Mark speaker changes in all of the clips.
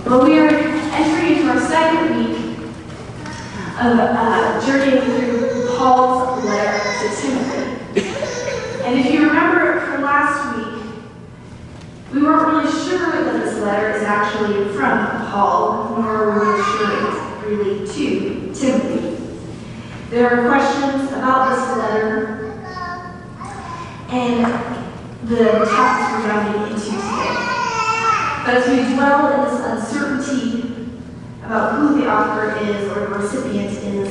Speaker 1: Well, we are entering into our second week of journeying through Paul's letter to Timothy. And if you remember from last week, we weren't really sure that this letter is actually from Paul, nor were we really sure it's really to Timothy. There are questions about this letter and the topics we're diving into today. But as we dwell in this uncertainty about who the author is or the recipient is,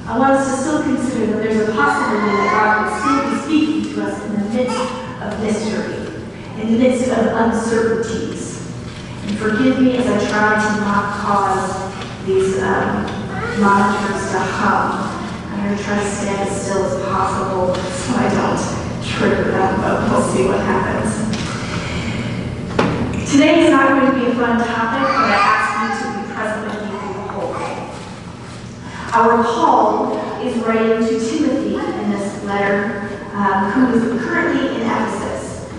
Speaker 1: I want us to still consider that there's a possibility that God will still be speaking to us in the midst of mystery, in the midst of uncertainties. And forgive me as I try to not cause these monitors to hum. I'm going to try to stand as still as possible so I don't trigger them, but we'll see what happens. Today is not going to be a fun topic, but I ask you to be present with me through the whole thing. Our Paul is writing to Timothy in this letter, who is currently in Ephesus.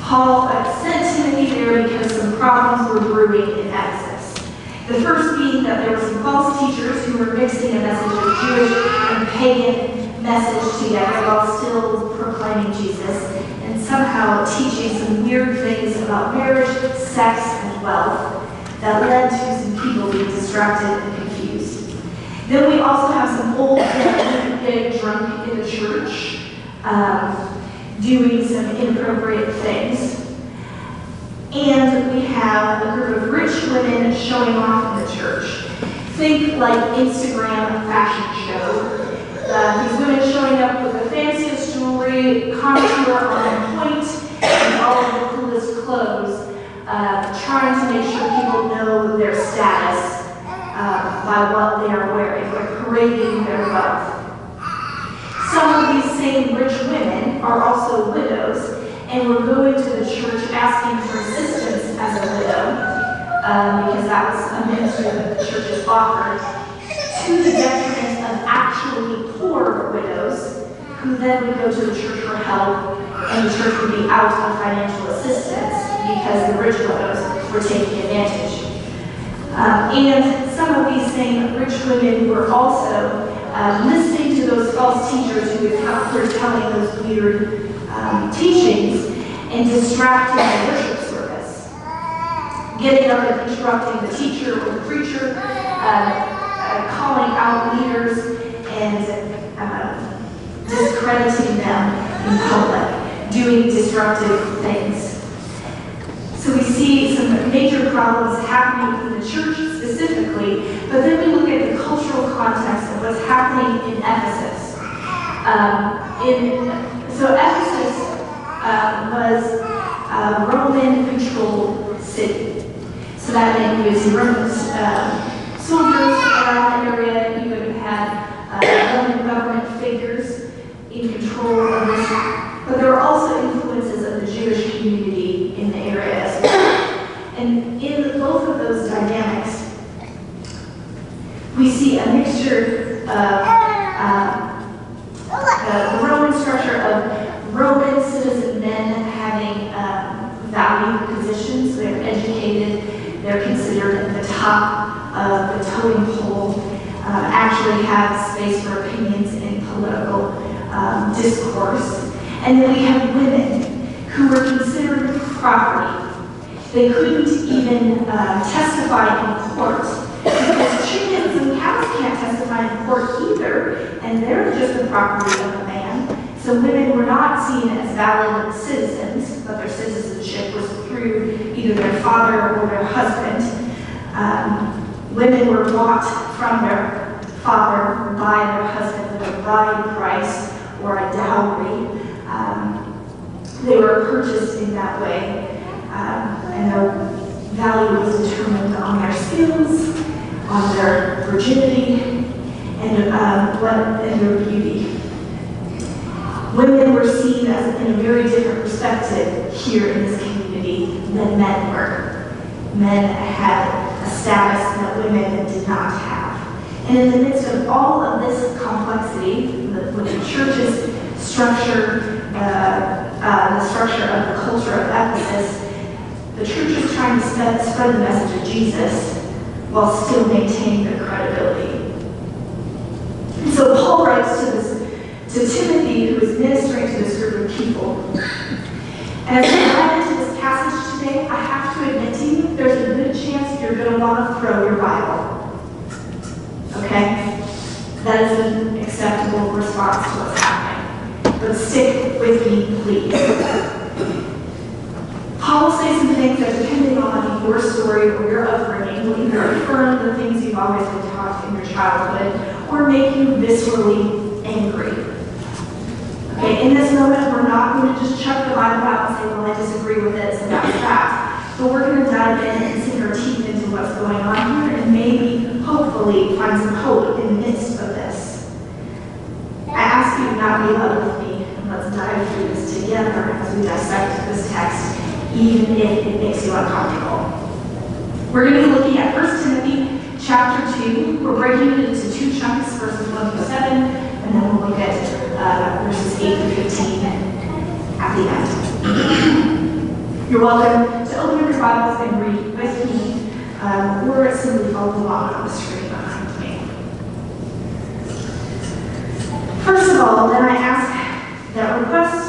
Speaker 1: Paul sent Timothy there because some problems were brewing in Ephesus. The first being that there were some false teachers who were mixing a message of Jewish and pagan message together while still proclaiming Jesus, and somehow teaching some weird things about marriage, sex, and wealth that led to some people being distracted and confused. Then we also have some old men getting drunk in the church, doing some inappropriate things. And we have a group of rich women showing off in the church. Think like Instagram fashion show. These women showing up with the fanciest jewelry, contour on point, and all of the coolest clothes, trying to make sure people know their status by what they are wearing. They're parading their wealth. Some of these same rich women are also widows, and were going to the church asking for assistance as a widow, because that was a ministry that the churches offered, to the detriment of actually poor widows, who then would go to the church for help, and the church would be out on financial assistance because the rich widows were taking advantage. And some of these same rich women were also listening to those false teachers who were telling those weird teachings and distracting the worship service. Getting up and interrupting the teacher or the preacher, calling out leaders and discrediting them in public, doing disruptive things. So we see some major problems happening in the church specifically, but then we look at the cultural context of what's happening in Ephesus. So Ephesus was a Roman-controlled city. So that meant you had Roman soldiers around the area. You would have had Roman government figures in control of this. But there were also influences of the Jewish community in the area as well. And in both of those dynamics, we see a mixture of the Roman structure of Roman citizen men having valued positions. So they're educated, they're considered at the top of the totem pole, actually have space for opinions in political discourse. And then we have women who were considered property. They couldn't even testify in court because chickens and cows can't testify in court either, and they're just the property of a man. So women were not seen as valid citizens, but their citizenship was through either their father or their husband. Women were bought from their father by their husband with a bride price or a dowry. They were purchased in that way, and their value was determined on their skills, on their virginity, and their beauty. Women were seen as in a very different perspective here in this community than men were. Men had a status that women did not have. And in the midst of all of this complexity, with the church's structure, the structure of the culture of Ephesus, the church is trying to spread the message of Jesus while still maintaining their credibility. And so Paul writes to Timothy, who is ministering to this group of people. And as we dive into this passage today, I have to admit to you, there's a good chance you're going to want to throw your Bible. Okay? That is an acceptable response to what's happening. But stick with me, please. Paul will say some things that, depending on your story or your upbringing, will either affirm the things you've always been taught in your childhood or make you viscerally angry. Okay, in this moment, we're not going to just chuck the Bible out and say, well, I disagree with it, so that's that. But we're going to dive in and sink our teeth into what's going on here and maybe, hopefully, find some hope in the midst of this. I ask you to not give up with me, and let's dive through this together as we dissect this text, even if it makes you uncomfortable. We're going to be looking at 1 Timothy chapter 2. We're breaking it into two chunks, verses 1 through 7, and then we'll look at verses 8 through 15 at the end. You're welcome to open your Bibles and read with me, or simply follow along on the screen behind me. First of all, then I ask that requests,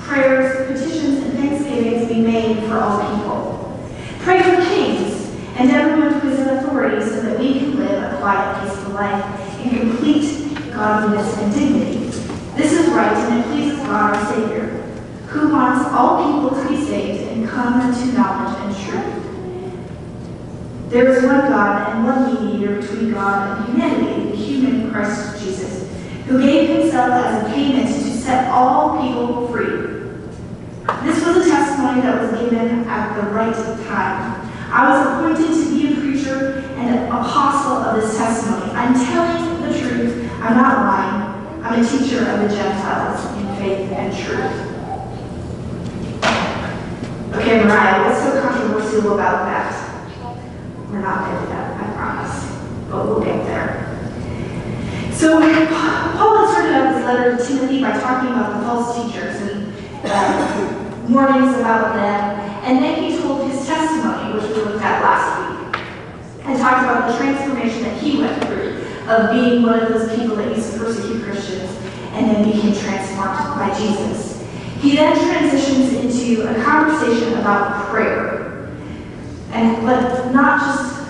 Speaker 1: prayers, petitions, and thanksgivings be made for all people. Pray for kings and everyone who is in authority so that we can live a quiet, peaceful life in complete godliness and dignity. This is right and it pleases God our Savior, who wants all people to be saved and come to knowledge and truth. There is one God and one mediator between God and humanity, the human Christ Jesus, who gave himself as a payment to set all people free. This was a testimony that was given at the right time. I was appointed to be a preacher and an apostle of this testimony. I'm telling the truth. I'm not lying. I'm a teacher of the Gentiles in faith and truth. Okay, Mariah, what's so controversial about that? We're not there yet, I promise. But we'll get there. So Paul had started out this letter to Timothy by talking about the false teachers and warnings about them. And then he told his testimony, which we looked at last week, and talked about the transformation that he went through of being one of those people that used to persecute Christians and then became transformed by Jesus. He then transitions into a conversation about prayer. But not just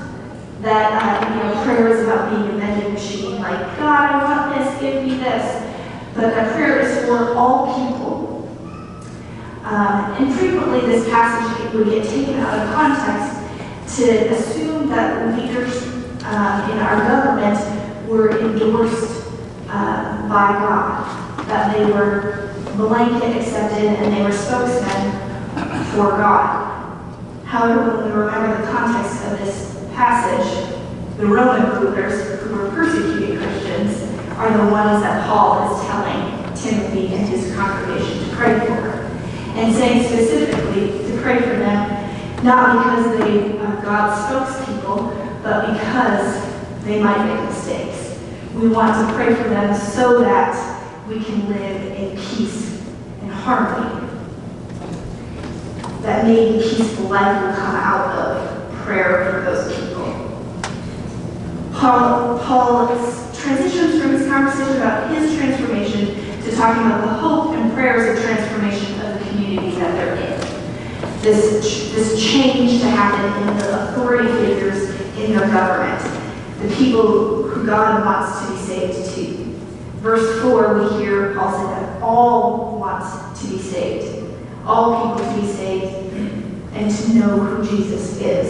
Speaker 1: that prayer is about being a vending machine, like, God, I want this, give me this. But that prayer is for all people. And frequently this passage would get taken out of context to assume that leaders in our government were endorsed by God, that they were blanket accepted and they were spokesmen for God. However, when we remember the context of this passage, the Roman rulers who were persecuting Christians are the ones that Paul is telling Timothy and his congregation to pray for. And saying specifically to pray for them, not because they are God's spokespeople, but because they might make mistakes. We want to pray for them so that we can live in peace and harmony. That maybe peaceful life will come out of prayer for those people. Paul transitions from his conversation about his transformation to talking about the hope and prayers of transformation of the community that they're in. This change to happen in the authority figures in their government, the people who God wants to be saved to. Verse 4, we hear Paul say that all want to be saved. All people to be saved and to know who Jesus is.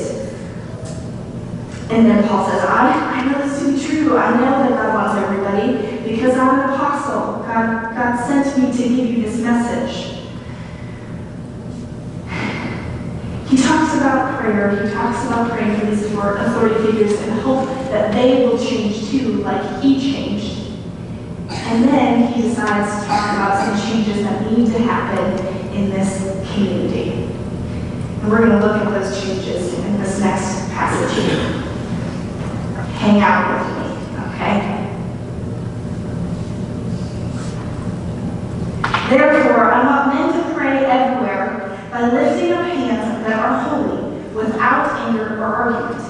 Speaker 1: And then Paul says, I know this to be true. I know that God wants everybody because I'm an apostle. God sent me to give you this message. He talks about prayer. He talks about praying for these authority figures and hope that they will change too, like he changed. And then he decides to talk about some changes that need to happen in this community. And we're going to look at those changes in this next passage here. Hang out with me, okay? Therefore, I want men to pray everywhere by lifting up hands that are holy, without anger or argument.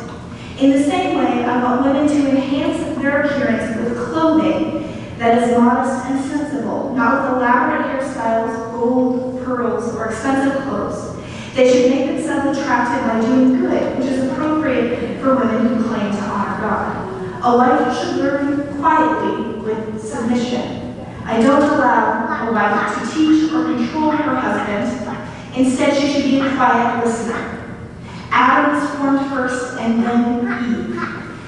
Speaker 1: In the same way, I want women to enhance their appearance with clothing that is modest and sensible, not with elaborate hairstyles, gold, pearls, or expensive clothes. They should make themselves attractive by doing good, which is appropriate for women who claim to honor God. A wife should learn quietly with submission. I don't allow a wife to teach or control her husband. Instead, she should be a quiet listener. Adam was formed first and then Eve.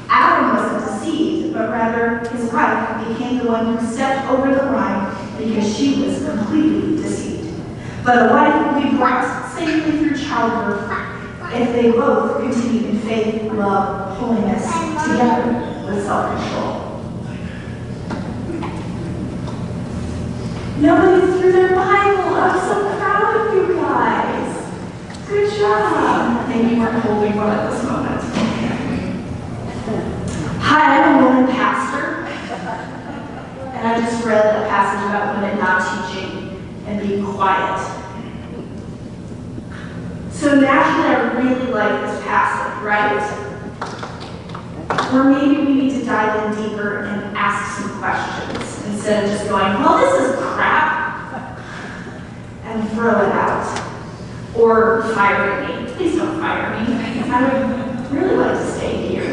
Speaker 1: Adam wasn't deceived, but rather his wife became the one who stepped over the line because she was completely deceived. But a wife will be brought safely through childbirth if they both continue in faith, love, holiness, together with self-control. Nobody threw their Bible. I'm so proud of you guys. Good job. Maybe you weren't holding one at this moment. Hi, I'm a woman pastor, and I just read a passage about women not teaching and being quiet. So naturally, I really like this passage, right? Or maybe we need to dive in deeper and ask some questions instead of just going, well, this is crap, and throw it out. Or fire me. Please don't fire me. I would really like to stay here.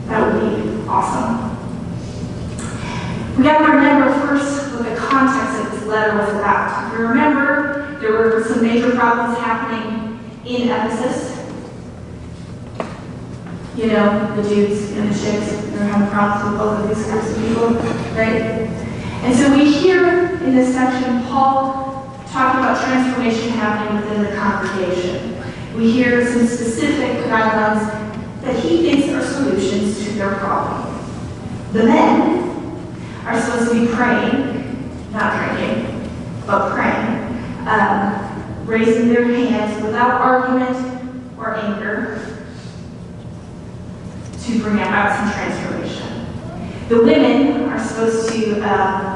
Speaker 1: That would be awesome. We got to remember first what the context of this letter was about. If you remember, there were some major problems happening in Ephesus. You know, the dudes and the chicks, they're having problems with both of these groups of people, right? And so we hear in this section Paul talking about transformation happening within the congregation. We hear some specific guidelines that he thinks are solutions to their problem. The men are supposed to be praying, not drinking, but praying, raising their hands without argument or anger to bring about some transformation. The women are supposed to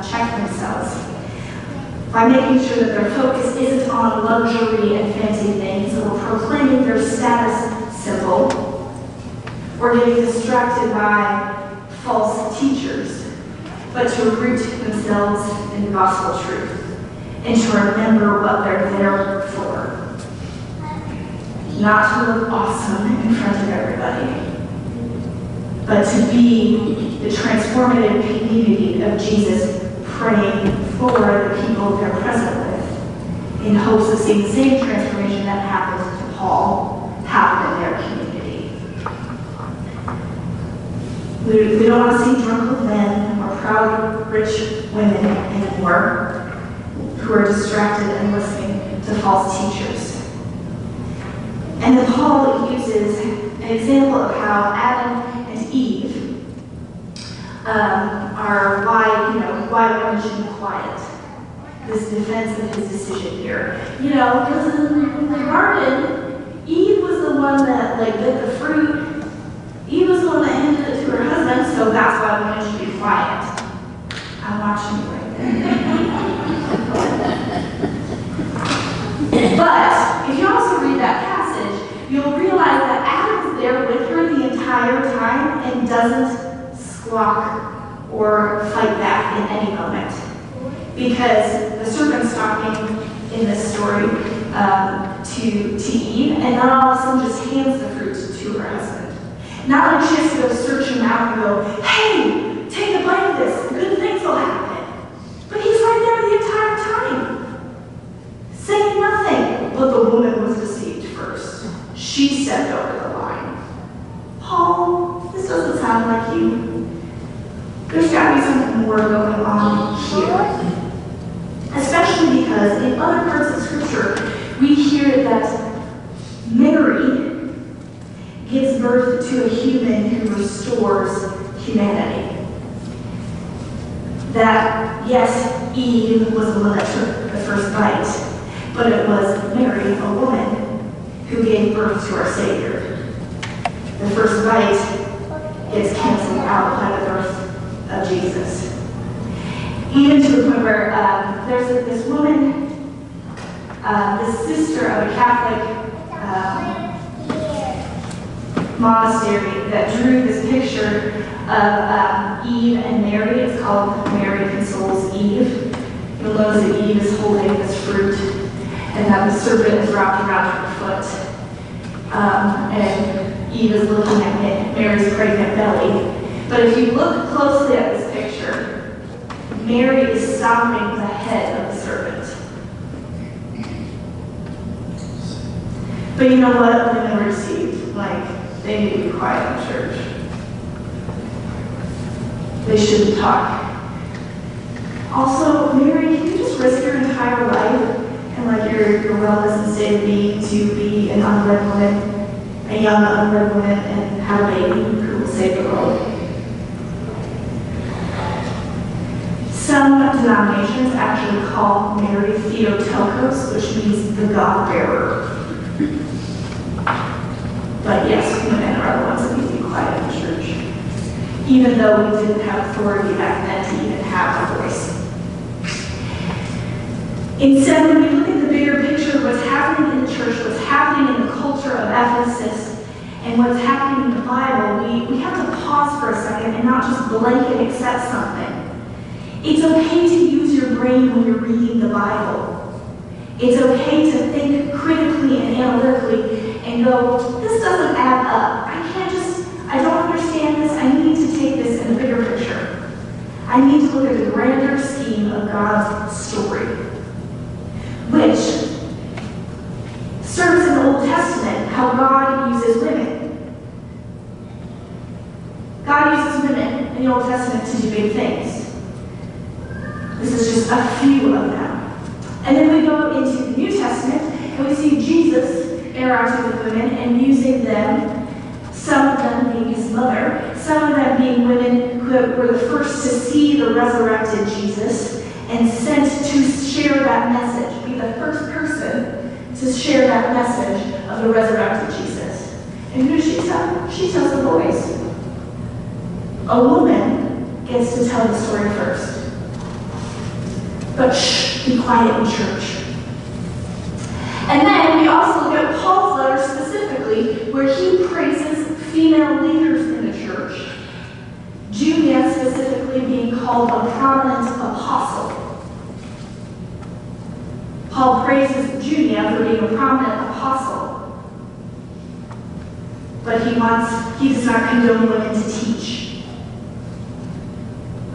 Speaker 1: check themselves by making sure that their focus isn't on luxury and fancy things or proclaiming their status symbol or getting distracted by false teachers, but to root themselves in the gospel truth and to remember what they're there for. Not to look awesome in front of everybody, but to be the transformative community of Jesus, praying for the people they're present with, in hopes of seeing the same transformation that happened to Paul happen in their community. We don't want to see drunken men or proud, rich women anymore who are distracted and listening to false teachers. And then Paul uses an example of how Adam and Eve are why women should be quiet. This defense of his decision here. You know, because in the garden, Eve was the one that bit the fruit. Eve was the one that handed it to her husband, so that's why women should be quiet. I'm watching you right there. But if you also read that passage, you'll realize that Adam's there with her the entire time and doesn't squawk or fight back in any moment. Because the serpent's talking in this story to Eve, and then all of a sudden just hands the fruit to her husband. Not like she has to go search him out and go, hey, take a bite of this, good things will happen. But he's right there the entire time, saying nothing. But the woman was deceived first. She stepped over the line. Paul, this doesn't sound like you. There's got to be something more going on here. Especially because in other parts of Scripture, we hear that Mary gives birth to a human who restores humanity. That, yes, Eve was the one that took the first bite, but it was Mary, a woman, who gave birth to our Savior. The first bite gets canceled out by the birth of Jesus. Even to the point where there's this woman, this sister of a Catholic monastery that drew this picture of Eve and Mary. It's called Mary Consoles Eve. You'll notice that Eve is holding this fruit and that the serpent is wrapped around her foot. And Eve is looking at Mary's pregnant belly. But if you look closely at this picture, Mary is stopping the head of the serpent. But you know what? Women were deceived. They need to be quiet in church. They shouldn't talk. Also, Mary, can you just risk your entire life and your wellness and state of being to be an unwed woman, a young unwed woman, and have a baby who will save the world? Some denominations actually call Mary Theotokos, which means the God-bearer. But yes, women are the ones that need to be quiet in the church, even though we didn't have authority back then to even have a voice. Instead, when we look at the bigger picture of what's happening in the church, what's happening in the culture of Ephesus, and what's happening in the Bible, we have to pause for a second and not just blanket accept something. It's okay to use your brain when you're reading the Bible. It's okay to think critically and analytically and go, this doesn't add up. I don't understand this. I need to take this in the bigger picture. I need to look at the grander scheme of God's story, which starts in the Old Testament, how God uses women. God uses women in the Old Testament to do big things. This is just a few of them. And then we go into the New Testament, and we see Jesus interacting with women and using them, some of them being his mother, some of them being women who were the first to see the resurrected Jesus and sent to share that message, be the first person to share that message of the resurrected Jesus. And who does she tell? She tells the boys. A woman gets to tell the story first. But shh, be quiet in church. And then we also look at Paul's letter specifically, where he praises female leaders in the church. Junia specifically being called a prominent apostle. Paul praises Junia for being a prominent apostle. But he does not condone women to teach.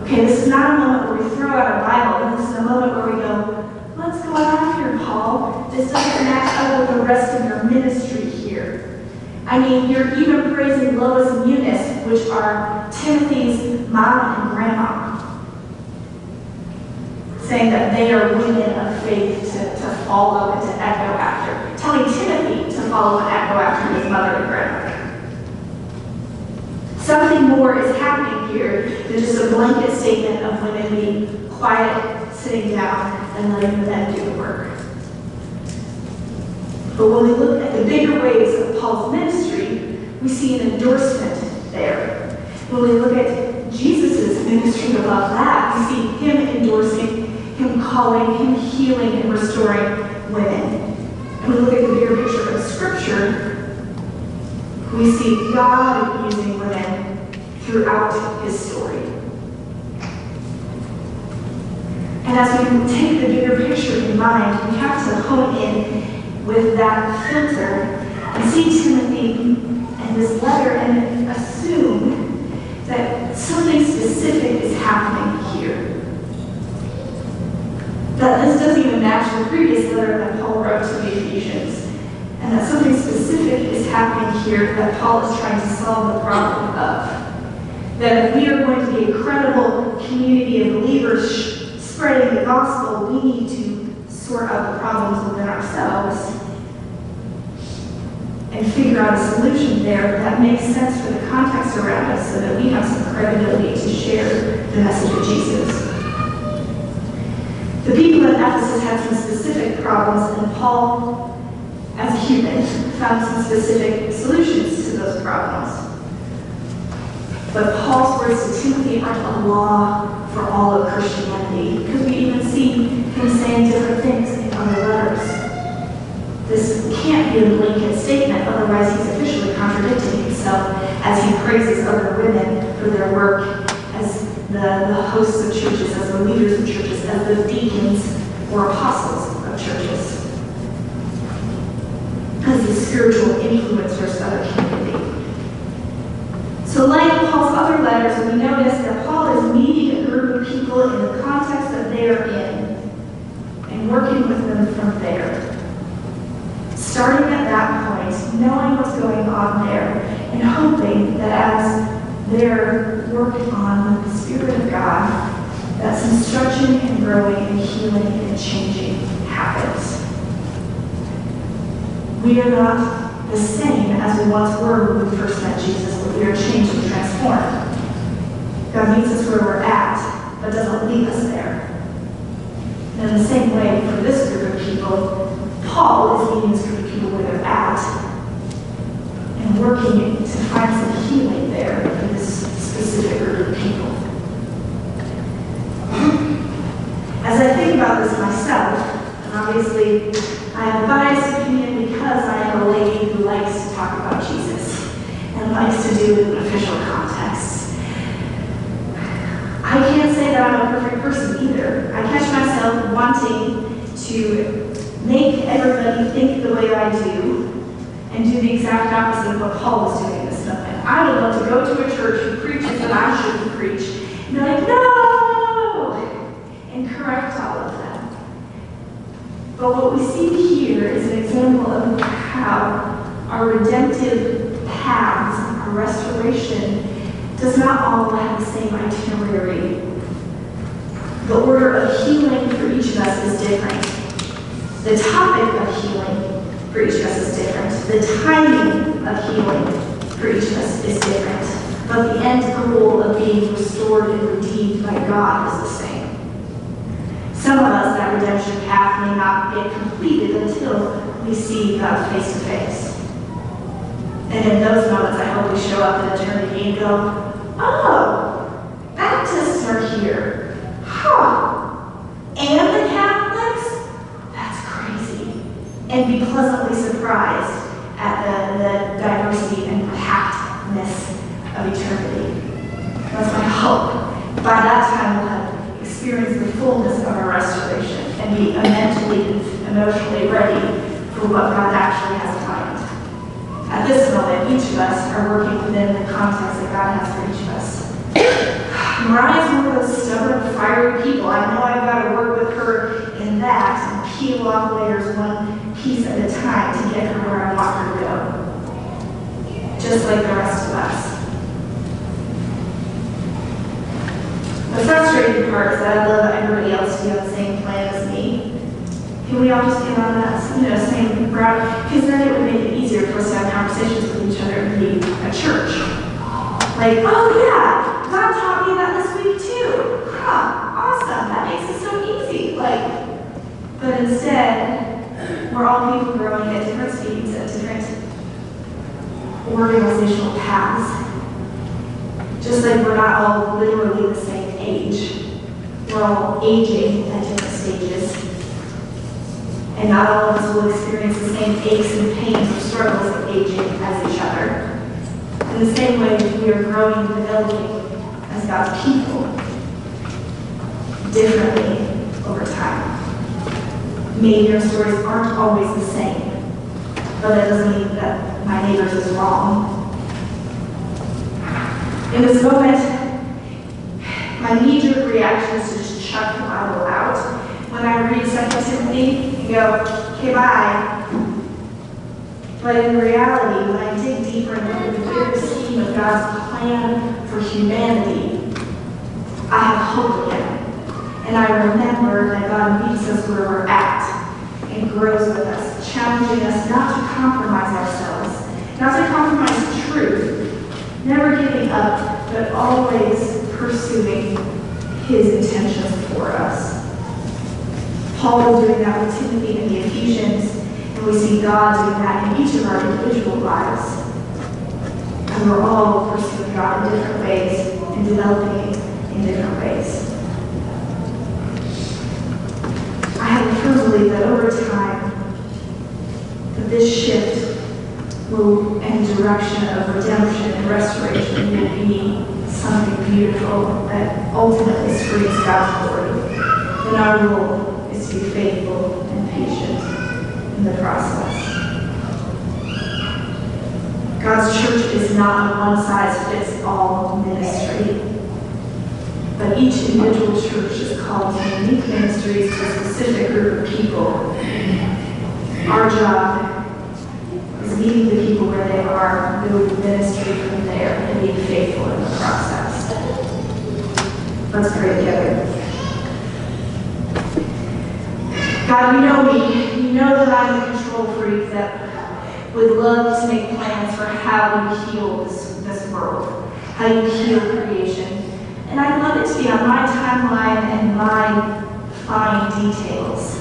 Speaker 1: Okay, this is not a moment where we throw out a Bible, and this is a moment where we go, what's going on here, Paul? This doesn't match up with the rest of your ministry here. I mean, you're even praising Lois and Eunice, which are Timothy's mom and grandma, saying that they are women of faith to follow and to echo after, telling Timothy to follow and echo after his mother and grandmother. Something more is happening here than just a blanket statement of women being quiet, sitting down, and letting the men do the work. But when we look at the bigger ways of Paul's ministry, we see an endorsement there. When we look at Jesus' ministry above that, we see him endorsing, him calling, him healing and restoring women. And when we look at the bigger picture of Scripture, we see God using women throughout his story. And as we take the bigger picture in mind, we have to hone in with that filter and see Timothy and this letter and assume that something specific is happening here. That this doesn't even match the previous letter that Paul wrote to the Ephesians. And that something specific is happening here that Paul is trying to solve the problem of. That if we are going to be a credible community of believers spreading the gospel, we need to sort out the problems within ourselves and figure out a solution there that makes sense for the context around us so that we have some credibility to share the message of Jesus. The people in Ephesus had some specific problems, and Paul, as a human, found some specific solutions to those problems. But Paul's words to Timothy aren't a law for all of Christianity, because we even see him saying different things in other letters. This can't be a blanket statement, otherwise he's officially contradicting himself praises other women for their work as the hosts of churches, as the leaders of churches, as the deacons or apostles of churches, as the spiritual influencers of a community. So like Paul's other letters, we notice that Paul is meeting a group of people in the context that they are in and working with them from there. Starting at that point, knowing what's going on there, and hoping that as they're working on with the Spirit of God, that some stretching and growing and healing and changing happens. We are not the same as we once were when we first met Jesus, but we are changed and transformed. God meets us where we're at, but doesn't leave us there. And in the same way, for this group of people, Paul is meeting this group of people where they're at and working to find some healing there for this specific group of people. As I think about this myself, and obviously I have a biased opinion because I am a lady who likes to talk about Jesus and likes to do it in official contexts. I can't say that I'm a perfect person either. I catch myself wanting to make everybody think the way I do and do the exact opposite of what Paul was doing in this moment. I would love to go to a church who preaches that I shouldn't preach and be like, no! And correct all of them. But what we see here is an example of how our redemptive paths, our restoration, does not all have the same itinerary. The order of healing for each of us is different. The topic of healing for each of us is different. The timing of healing for each of us is different. But the end goal of being restored and redeemed by God is the same. Some of us, that redemption path may not get completed until we see God face to face. And in those moments, I hope we show up in eternity and go, oh, Baptists are here. Huh. And the Catholics? That's crazy. And be pleasantly surprised at the diversity and packedness of eternity. That's my hope. By that time, we'll have experienced the fullness of our restoration and be mentally and emotionally ready for what God actually has planned. At this moment, each of us are working within the context that God has for each of us. Mariah's one of those stubborn, fiery people. I know I've got to work with her in that and peel off layers one piece at a time to get her where I want her to go. Just like the rest of us. The frustrating part is that I love everybody else to be on the same plan as me. Can we all just get on that, same route? Because then it would make it easier for us to have conversations with each other and be a church. Like, oh yeah, God taught me that this week too. Huh, awesome, that makes it so easy. But instead, we're all people growing at different speeds, at different organizational paths. Just like we're not all literally the same age. We're all aging at different stages. And not all of us will experience the same aches and pains or struggles of aging as each other. In the same way, we are growing and developing as God's people differently over time. Maybe our stories aren't always the same, but that doesn't mean that my neighbor's is wrong. In this moment, my knee-jerk reaction is to just chuck the Bible out. When I read 2 Timothy and go, okay, bye. But in reality, when I dig deeper into the bigger scheme of God's plan for humanity, I have hope again. And I remember that God meets us where we're at and grows with us, challenging us not to compromise ourselves, not to compromise truth, never giving up, but always pursuing His intentions for us. Paul was doing that with Timothy and the Ephesians, and we see God doing that in each of our individual lives. And we're all pursuing God in different ways and developing in different ways. I have a firm belief that over time, that this shift and direction of redemption and restoration will be something beautiful that ultimately screams God's glory. Then our role is to be faithful and patient in the process. God's church is not a one-size-fits-all ministry, but each individual church is called to unique ministries to a specific group of people. Our job is meeting the people where they are, building ministry from there, and being faithful in the process. Let's pray together. God, you know me. You know that I'm a control freak that would love to make plans for how you heal this world, how you heal creation. And I'd love it to be on my timeline and my fine details.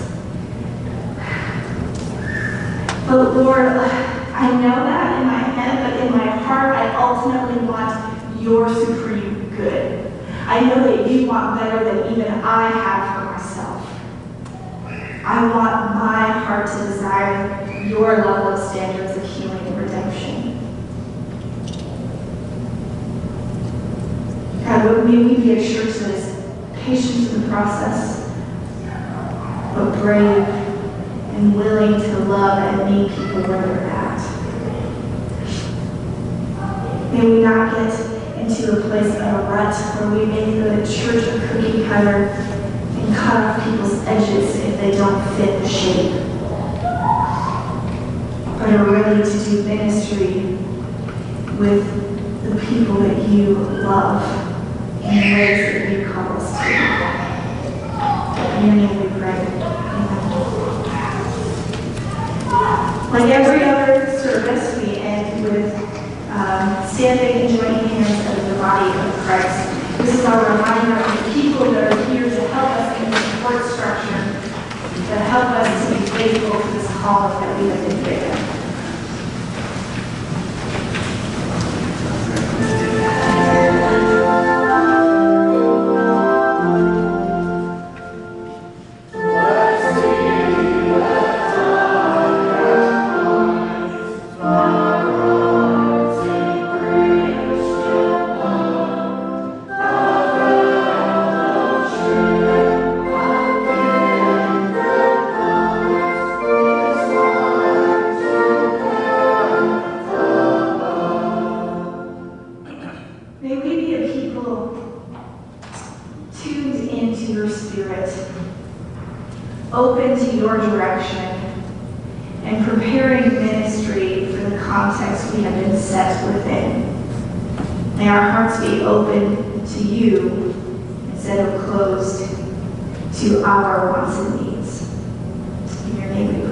Speaker 1: But Lord, I know that in my head, but in my heart, I ultimately want your supreme good. I know that you want better than even I have for myself. I want my heart to desire your level of standards of healing and redemption. God, may we be a church that is patient in the process, but brave and willing to love and meet people where they're at. May we not get into a place of a rut where we make the church a cookie cutter and cut off people's edges if they don't fit the shape, but are ready to do ministry with the people that you love in ways that you call us to. In your name we pray. Amen. Like every other service, we end with standing and joining hands as the body of Christ. This is our reminder of the people that are here to help us in the support structure, that help us to be faithful to this call that we have been given. Open to your direction and preparing ministry for the context we have been set within. May our hearts be open to you instead of closed to our wants and needs. In your name we pray.